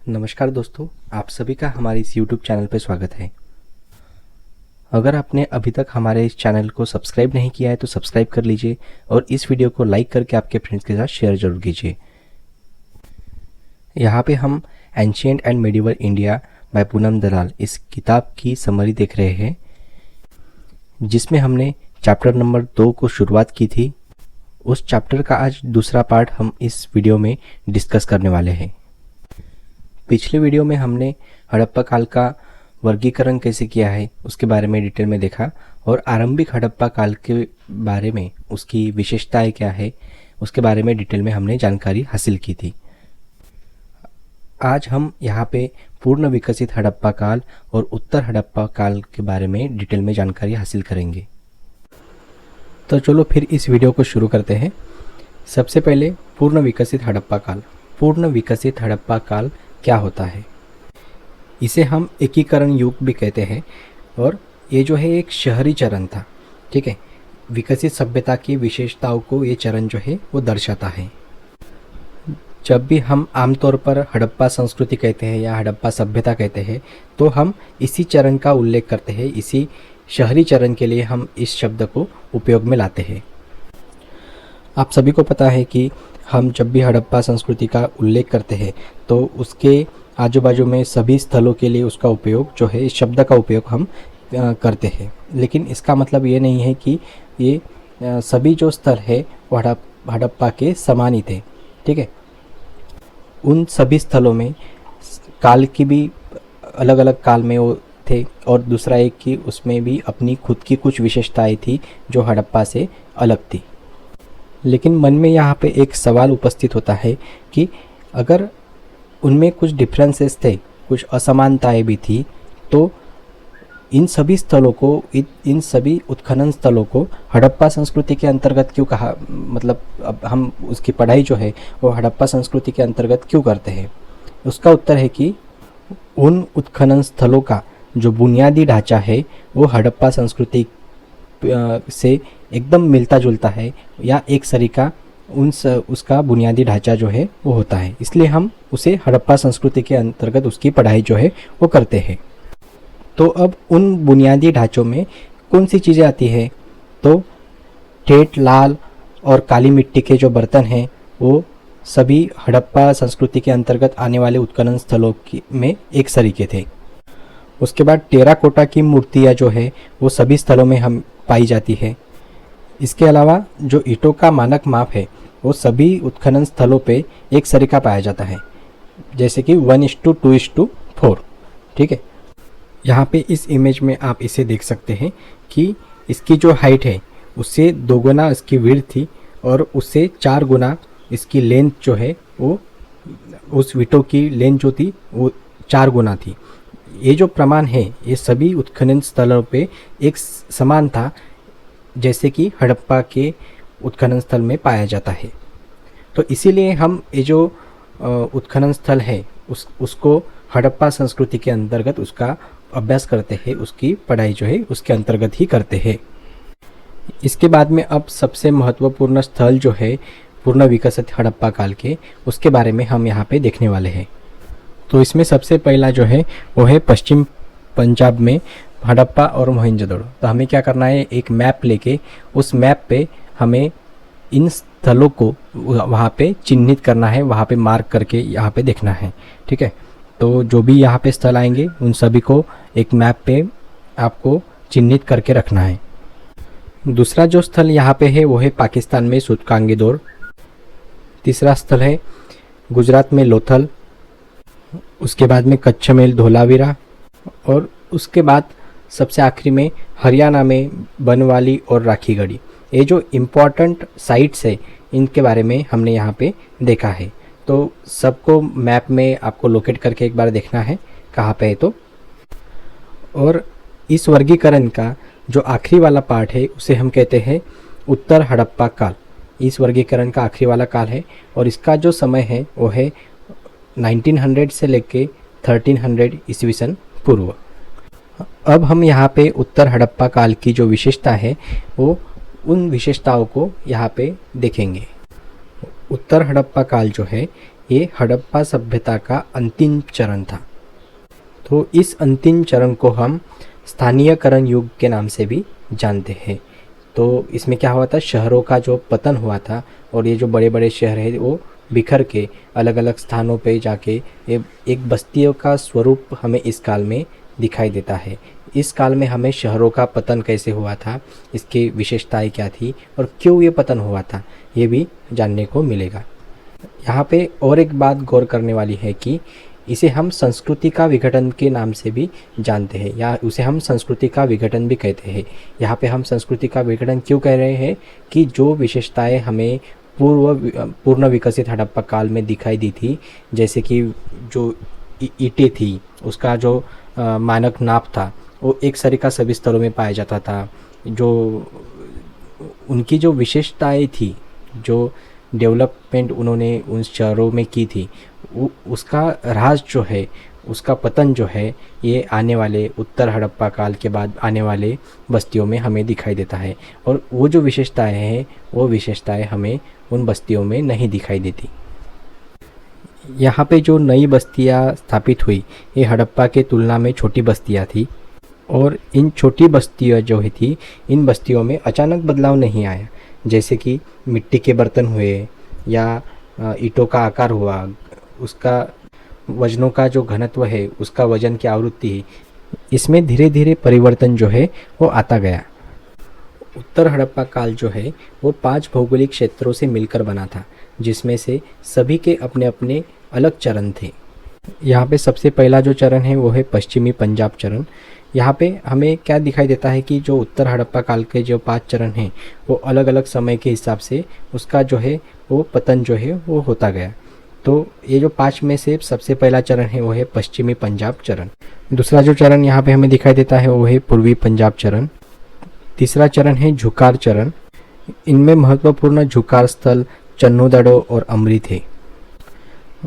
नमस्कार दोस्तों, आप सभी का हमारे इस YouTube चैनल पर स्वागत है। अगर आपने अभी तक हमारे इस चैनल को सब्सक्राइब नहीं किया है तो सब्सक्राइब कर लीजिए और इस वीडियो को लाइक करके आपके फ्रेंड्स के साथ शेयर जरूर कीजिए। यहाँ पे हम ancient and medieval India by Poonam Dalal इस किताब की समरी देख रहे हैं, जिसमें हमने चैप्टर नंबर 2 को शुरुआत की थी। उस चैप्टर का आज दूसरा पार्ट हम इस वीडियो में डिस्कस करने वाले हैं। पिछले वीडियो में हमने हड़प्पा काल का वर्गीकरण कैसे किया है उसके बारे में डिटेल में देखा और आरंभिक हड़प्पा काल के बारे में उसकी विशेषताएं क्या है उसके बारे में डिटेल में हमने जानकारी हासिल की थी। आज हम यहाँ पे पूर्ण विकसित हड़प्पा काल और उत्तर हड़प्पा काल के बारे में डिटेल में जानकारी हासिल करेंगे। तो चलो फिर इस वीडियो को शुरू करते हैं। सबसे पहले पूर्ण विकसित हड़प्पा काल। पूर्ण विकसित हड़प्पा काल क्या होता है? इसे हम एकीकरण युग भी कहते हैं और ये जो है एक शहरी चरण था। ठीक है, विकसित सभ्यता की विशेषताओं को ये चरण जो है वो दर्शाता है। जब भी हम आमतौर पर हड़प्पा संस्कृति कहते हैं या हड़प्पा सभ्यता कहते हैं तो हम इसी चरण का उल्लेख करते हैं। इसी शहरी चरण के लिए हम इस शब्द को उपयोग में लाते हैं। आप सभी को पता है कि हम जब भी हड़प्पा संस्कृति का उल्लेख करते हैं तो उसके आजू बाजू में सभी स्थलों के लिए उसका उपयोग जो है, इस शब्द का उपयोग हम करते हैं। लेकिन इसका मतलब ये नहीं है कि ये सभी जो स्थल है वो हड़प्पा के समान ही थे। ठीक है, उन सभी स्थलों में काल की भी अलग अलग काल में वो थे और दूसरा एक कि उसमें भी अपनी खुद की कुछ विशेषताएं थी जो हड़प्पा से अलग थी। लेकिन मन में यहाँ पे एक सवाल उपस्थित होता है कि अगर उनमें कुछ डिफरेंसेस थे, कुछ असमानताएं भी थी, तो इन सभी स्थलों को, इन सभी उत्खनन स्थलों को हड़प्पा संस्कृति के अंतर्गत क्यों कहा, मतलब अब हम उसकी पढ़ाई जो है वो हड़प्पा संस्कृति के अंतर्गत क्यों करते हैं? उसका उत्तर है कि उन उत्खनन स्थलों का जो बुनियादी ढांचा है वो हड़प्पा संस्कृति से एकदम मिलता जुलता है या एक सरीका उसका बुनियादी ढांचा जो है वो होता है। इसलिए हम उसे हड़प्पा संस्कृति के अंतर्गत उसकी पढ़ाई जो है वो करते हैं। तो अब उन बुनियादी ढांचों में कौन सी चीज़ें आती है? तो ठेठ, लाल और काली मिट्टी के जो बर्तन हैं वो सभी हड़प्पा संस्कृति के अंतर्गत आने वाले उत्खनन स्थलों में एक सरीके थे। उसके बाद टेराकोटा की मूर्तियाँ जो है वो सभी स्थलों में हम पाई जाती है। इसके अलावा जो ईंटों का मानक माप है वो सभी उत्खनन स्थलों पे एक सरीका पाया जाता है, जैसे कि 1:2:4। ठीक है, यहाँ पे इस इमेज में आप इसे देख सकते हैं कि इसकी जो हाइट है उससे 2 गुना इसकी विड्थ थी और उससे 4 गुना इसकी लेंथ जो है वो, उस ईंटों की लेंथ जो थी वो 4 गुना थी। ये जो प्रमाण है ये सभी उत्खनन स्थलों पे एक समान था, जैसे कि हड़प्पा के उत्खनन स्थल में पाया जाता है। तो इसीलिए हम ये जो उत्खनन स्थल है उसको हड़प्पा संस्कृति के अंतर्गत उसका अभ्यास करते हैं, उसकी पढ़ाई जो है उसके अंतर्गत ही करते हैं। इसके बाद में अब सबसे महत्वपूर्ण स्थल जो है पूर्ण विकसित हड़प्पा काल के, उसके बारे में हम यहाँ पे देखने वाले हैं। तो इसमें सबसे पहला जो है वो है पश्चिम पंजाब में हड़प्पा और मोहनजोदड़ो। तो हमें क्या करना है, एक मैप लेके उस मैप पे हमें इन स्थलों को वहाँ पे चिन्हित करना है, वहाँ पे मार्क करके यहाँ पे देखना है। ठीक है, तो जो भी यहाँ पे स्थल आएंगे उन सभी को एक मैप पे आपको चिन्हित करके रखना है। दूसरा जो स्थल यहाँ पे है वो है पाकिस्तान में सूतकांगीदोर। तीसरा स्थल है गुजरात में लोथल। उसके बाद में कच्छ में धोलावीरा और उसके बाद सबसे आखिरी में हरियाणा में बनवाली और राखीगढ़ी। ये जो इम्पोर्टेंट साइट्स है इनके बारे में हमने यहाँ पे देखा है। तो सबको मैप में आपको लोकेट करके एक बार देखना है कहाँ पे है। तो और इस वर्गीकरण का जो आखिरी वाला पार्ट है उसे हम कहते हैं उत्तर हड़प्पा काल। इस वर्गीकरण का आखिरी वाला काल है और इसका जो समय है वो है 1900 से लेके 1300 ईस्वी सन पूर्व। अब हम यहाँ पे उत्तर हड़प्पा काल की जो विशेषता है वो उन विशेषताओं को यहाँ पे देखेंगे। उत्तर हड़प्पा काल जो है ये हड़प्पा सभ्यता का अंतिम चरण था। तो इस अंतिम चरण को हम स्थानीयकरण युग के नाम से भी जानते हैं। तो इसमें क्या हुआ था, शहरों का जो पतन हुआ था और ये जो बड़े बड़े शहर हैं वो बिखर के अलग अलग स्थानों पे जाके एक बस्तियों का स्वरूप हमें इस काल में दिखाई देता है। इस काल में हमें शहरों का पतन कैसे हुआ था, इसकी विशेषताएं क्या थी और क्यों ये पतन हुआ था, ये भी जानने को मिलेगा। यहाँ पे और एक बात गौर करने वाली है कि इसे हम संस्कृति का विघटन के नाम से भी जानते हैं, या उसे हम संस्कृति का विघटन भी कहते हैं। यहाँ पे हम संस्कृति का विघटन क्यों कह रहे हैं कि जो विशेषताएं हमें पूर्ण विकसित हड़प्पा काल में दिखाई दी थी, जैसे कि जो ईंटें थी उसका जो मानक नाप था वो एक सरीका सभी स्तरों में पाया जाता था। जो उनकी जो विशेषताएं थी, जो डेवलपमेंट उन्होंने उन शहरों में की थी, उसका राज जो है, उसका पतन जो है, ये आने वाले उत्तर हड़प्पा काल के बाद आने वाले बस्तियों में हमें दिखाई देता है। और वो जो विशेषताएं हैं वो विशेषताएं हमें उन बस्तियों में नहीं दिखाई देती। यहाँ पे जो नई बस्तियाँ स्थापित हुई ये हड़प्पा के तुलना में छोटी बस्तियाँ थी, और इन छोटी बस्तियाँ जो थी, इन बस्तियों में अचानक बदलाव नहीं आया। जैसे कि मिट्टी के बर्तन हुए या ईंटों का आकार हुआ, उसका वजनों का जो घनत्व है, उसका वजन की आवृत्ति है, इसमें धीरे धीरे परिवर्तन जो है वो आता गया। उत्तर हड़प्पा काल जो है वो 5 भौगोलिक क्षेत्रों से मिलकर बना था, जिसमें से सभी के अपने अपने अलग चरण थे। यहाँ पे सबसे पहला जो चरण है वो है पश्चिमी पंजाब चरण। यहाँ पे हमें क्या दिखाई देता है कि जो उत्तर हड़प्पा काल के जो 5 चरण हैं वो अलग अलग समय के हिसाब से उसका जो है वो पतन जो है वो होता गया। तो ये जो 5 में से सबसे पहला चरण है वो है पश्चिमी पंजाब चरण। दूसरा जो चरण यहाँ पे हमें दिखाई देता है वो है पूर्वी पंजाब चरण। तीसरा चरण है झुकार चरण। इनमें महत्वपूर्ण झुकार स्थल चन्नूदड़ो और अमरी थे।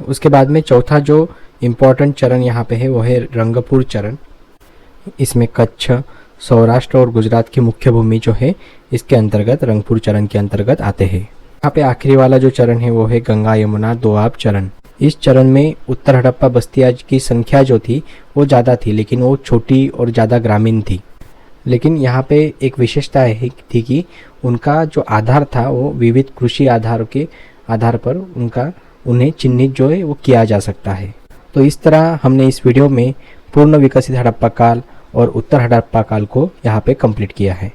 उसके बाद में चौथा जो इम्पोर्टेंट चरण यहाँ पे है वो है रंगपुर चरण। इसमें कच्छ, सौराष्ट्र और गुजरात की मुख्य भूमि जो है इसके अंतर्गत रंगपुर चरण के अंतर्गत आते हैं। यहाँ पे आखिरी वाला जो चरण है वो है गंगा यमुना दोआब चरण। इस चरण में उत्तर हड़प्पा बस्तियाँ की संख्या जो थी वो ज़्यादा थी, लेकिन वो छोटी और ज़्यादा ग्रामीण थी। लेकिन यहाँ पे एक विशेषता थी कि उनका जो आधार था वो विविध कृषि आधार के आधार पर उन्हें चिन्हित जो है वो किया जा सकता है। तो इस तरह हमने इस वीडियो में पूर्ण विकसित हड़प्पा काल और उत्तर हड़प्पा काल को यहाँ पे कंप्लीट किया है।